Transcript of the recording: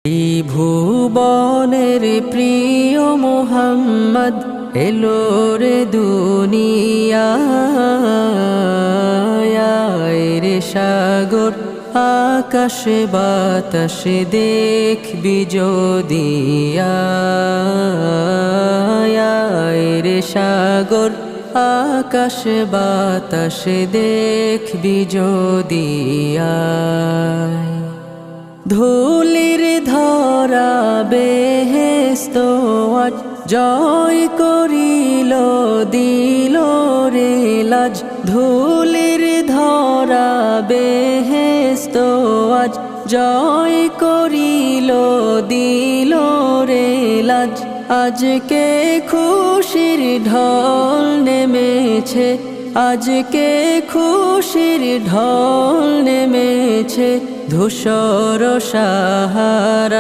এই ভুবনের প্রিয় মোহাম্মদ এলো রে দুনিয়ায় রে সাগর আকাশে বাতাসে দেখবি যদি রে সাগর আকাশে বাতাসে দেখবি যদি ধুলির ধরা বেহেস্ত আজ জয় করিল দিল রে লাজ ধুলির ধরা বেহেস্ত আজ জয় করিল দিল রে লাজ আজকে খুশির ঢল নেমেছে আজকে খুশির ঢল নেমেছে ধূসর সাহারা